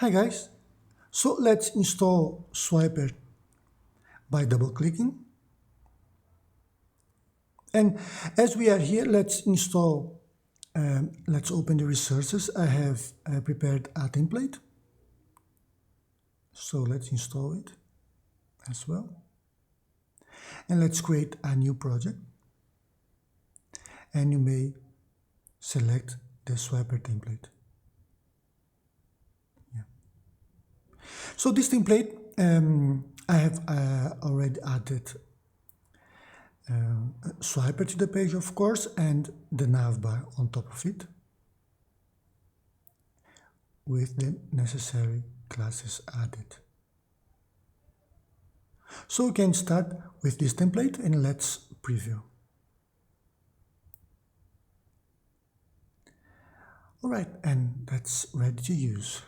Hi guys, so let's install Swiper by double clicking, and as we are here, let's open the resources. I have prepared a template, so let's install it as well, and let's create a new project, and you may select the Swiper template. So this template, I have already added Swiper to the page, of course, and the navbar on top of it with the necessary classes added. So we can start with this template and let's preview. Alright, and that's ready to use.